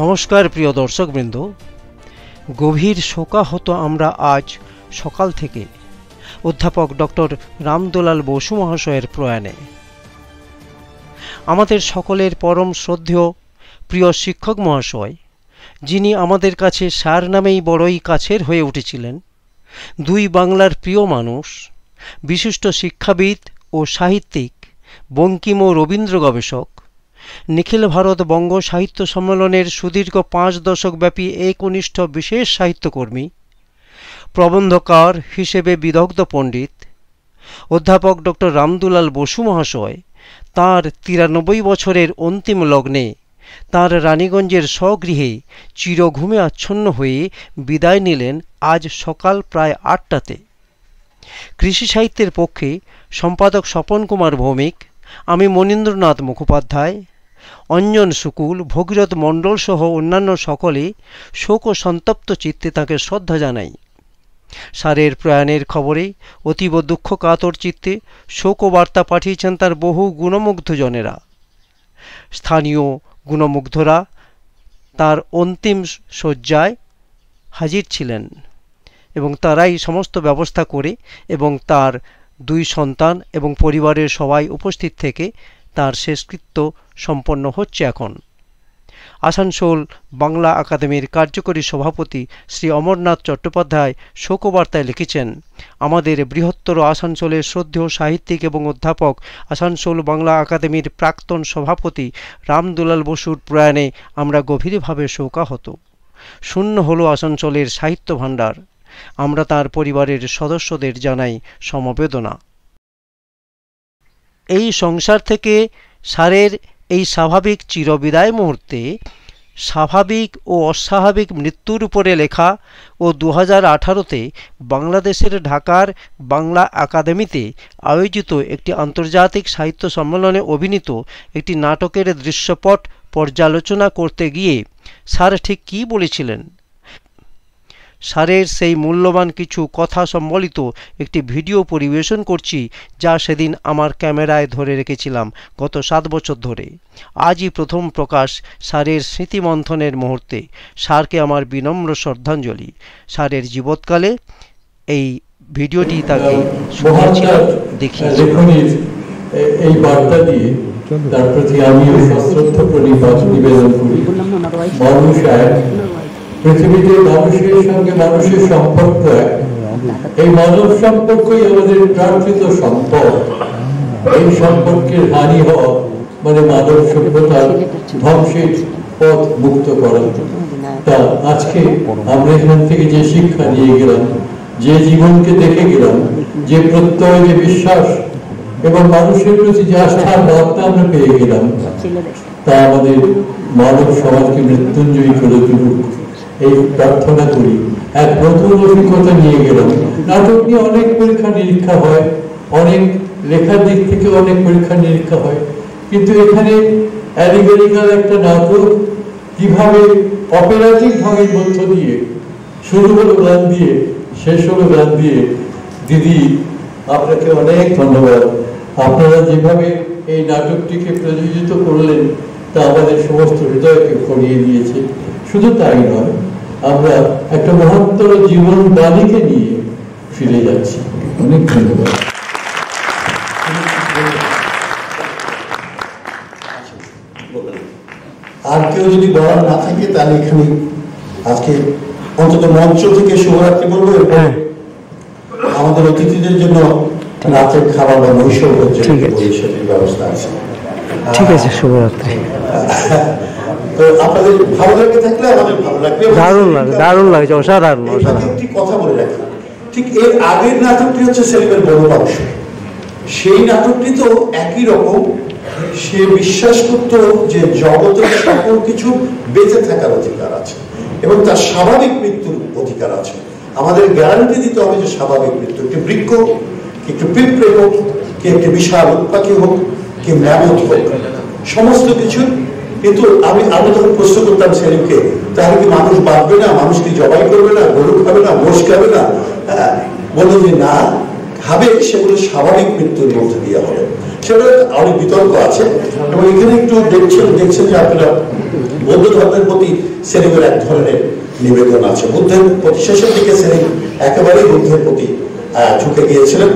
নমস্কার প্রিয় দর্শকবৃন্দ, গভীর শোকাহত আমরা আজ সকাল থেকে অধ্যাপক ডক্টর রামদুলাল বসু মহাশয়ের প্রয়াণে। আমাদের সকলের পরম শ্রদ্ধেয় প্রিয় শিক্ষক মহাশয়, যিনি আমাদের কাছে স্যার নামেই বড়ই কাছের হয়ে উঠেছিলেন, দুই বাংলার প্রিয় মানুষ, বিশিষ্ট শিক্ষাবিদ ও সাহিত্যিক, বঙ্কিম ও রবীন্দ্র গবেষক, নিখিল ভারত বঙ্গ সাহিত্য সম্মেলনের সুদীর্ঘ 5 দশকব্যাপী একনিষ্ঠ বিশেষ সাহিত্যকর্মী, প্রবন্ধকার হিসেবে বিদগ্ধ পণ্ডিত অধ্যাপক ডক্টর রামদুলাল বসু মহাশয় তাঁর 93 বছরের অন্তিম লগ্নে তাঁর রানীগঞ্জের স্বগৃহে চিরঘুমে আচ্ছন্ন হয়ে বিদায় নিলেন আজ সকাল প্রায় 8টাতে। কৃষি সাহিত্যের পক্ষে সম্পাদক স্বপন কুমার ভৌমিক, আমি মনীন্দ্রনাথ মুখোপাধ্যায়, অঞ্জন শুকুল, ভগীরথ মণ্ডল সহ অন্যান্য সকলে শোক ও সন্তপ্ত চিত্তে তাঁকে শ্রদ্ধা জানাই। স্যারের প্রয়াণের খবরে অতীব দুঃখ কাতর চিত্তে শোকবার্তা পাঠিয়েছেন তার বহু গুণমুগ্ধজনেরা। স্থানীয় গুণমুগ্ধরা তার অন্তিম শয্যায় হাজির ছিলেন এবং তারাই সমস্ত ব্যবস্থা করে এবং তার 2 সন্তান এবং পরিবারের সবাই উপস্থিত থেকে তার শেষকৃত্য সম্পন্ন হচ্ছে এখন। আসানসোল বাংলা একাডেমির কার্যকরী সভাপতি শ্রী অমরনাথ চট্টোপাধ্যায় শোকবার্তায় লিখেছেন, আমাদের বৃহত্তর আসানসোলের শ্রদ্ধেয় সাহিত্যিক এবং অধ্যাপক, আসানসোল বাংলা একাডেমির প্রাক্তন সভাপতি রামদুলাল বসুর প্রয়াণে আমরা গভীরভাবে শোকাহত। শূন্য হলো আসানসোলের সাহিত্য ভাণ্ডার। আমরা তার পরিবারের সদস্যদের জানাই সমবেদনা। এই সংসার থেকে স্যারের এই স্বাভাবিক চিরবিদায় মুহূর্তে স্বাভাবিক ও অস্বাভাবিক মৃত্যুর উপরে লেখা ও 2018-তে বাংলাদেশের ঢাকার বাংলা একাডেমিতে আয়োজিত একটি আন্তর্জাতিক সাহিত্য সম্মেলনে অভিনীত একটি নাটকের দৃশ্যপট পর্যালোচনা করতে গিয়ে স্যার ঠিক কী বলেছিলেন, স্যারের সেই মূল্যবান কিছু কথা সম্বলিত একটি ভিডিও পরিবেশন করছি, যা সেদিন আমার ক্যামেরায় ধরে রেখেছিলাম গত 7 বছর ধরে। আজই প্রথম প্রকাশ স্যারের স্মৃতিমন্থনের মুহূর্তে। স্যারকে আমার বিনম্র শ্রদ্ধাঞ্জলি। স্যারের জীবৎকালে এই ভিডিওটি তাকে শুনিয়েছিলাম, দেখিয়েছিলাম। এই বার্তা দিয়ে তার প্রতি আমি সশ্রদ্ধ প্রণিপাত নিবেদন করি। মানুষ এক, পৃথিবীতে মানুষের সঙ্গে মানুষের সম্পর্ক এক। এই মানব সম্পর্কই আমাদের প্রার্থিত সম্পদ। এই সম্পর্কের হানি হওয়া মানে মানব সভ্যতার ধ্বংসের পথ মুক্ত করা। তা আজকে আমরা এখান থেকে যে শিক্ষা নিয়ে গেলাম, যে জীবনকে দেখে গেলাম, যে প্রত্যয়, যে বিশ্বাস এবং মানুষের প্রতি যে আস্থার বার্তা আমরা পেয়ে গেলাম, তা আমাদের মানব সমাজকে মৃত্যুঞ্জয়ী করে তুলুক এই প্রার্থনা করি। এক নতুন অভিজ্ঞতা নিয়ে গেলাম। নাটক নিয়ে অনেক পরীক্ষা নিরীক্ষা হয়, অনেক লেখার দিক থেকে অনেক পরীক্ষা নিরীক্ষা হয়, কিন্তু এখানে অ্যালিগরিক্যাল একটা নাটক কিভাবে অপারেটিক ঢঙের মধ্য দিয়ে শুরু হলো গান দিয়ে, শেষ হলো গান দিয়ে। দিদি, আপনাকে অনেক ধন্যবাদ। আপনারা যেভাবে এই নাটকটিকে প্রযোজিত করলেন তা আমাদের সমস্ত হৃদয়কে ভরিয়ে দিয়েছে। শুধু তাই নয়, আমরা একটা মহত্তর জীবন বাণীকে নিয়ে ফিরে যাচ্ছি। অনেক ধন্যবাদ। আর কেউ যদি বলার না থাকে তাহলে এখানে আজকে অন্তত মঞ্চ থেকে শুভরাত্রি বলবো। আমাদের অতিথিদের জন্য রাতের খাবার বা নৈশভোজের ব্যবস্থা আছে। ঠিক আছে, শুভরাত্রি। তো আপনাদের ভালো লাগে থাকলে আমাদের ভালো লাগবে। দারুণ লাগছে, অসাধারণ। একটি কথা বলে রাখি, ঠিক এর আগের নাটকটি হচ্ছে সেলিমের বড় বাক্স। সেই নাটকটি তো একই রকম। সে বিশ্বাস করত যে জগতের সকল কিছু বেঁচে থাকার অধিকার আছে এবং তার স্বাভাবিক মৃত্যুর অধিকার আছে। আমাদের গ্যারান্টি দিতে হবে যে স্বাভাবিক মৃত্যু, একটি বৃক্ষ, একটি পিঁপড়ে হোক, কি একটি বিশাল উৎপাখি হোক, কি ম্যামথ হোক, সমস্ত কিছু। কিন্তু আমি তখন প্রশ্ন করতাম সেলিমকে, তাহলে কি মানুষ বাঁচবে না? মানুষ কি জবাই করবে না? গরু খাবে না? মোষ খাবে না? বললো যে না, খাবে, সেগুলো স্বাভাবিক মৃত্যুর মধ্যে দিয়ে হবে। সেটা অনেক বিতর্ক আছে। এবং এখানে একটু দেখছেন যে আপনারা বৌদ্ধ ধর্মের প্রতি সেলিমের এক ধরনের নিবেদন আছে। বুদ্ধের প্রতি শেষের দিকে সেলিম একেবারেই বুদ্ধের প্রতি ঝুঁকে গিয়েছিলেন।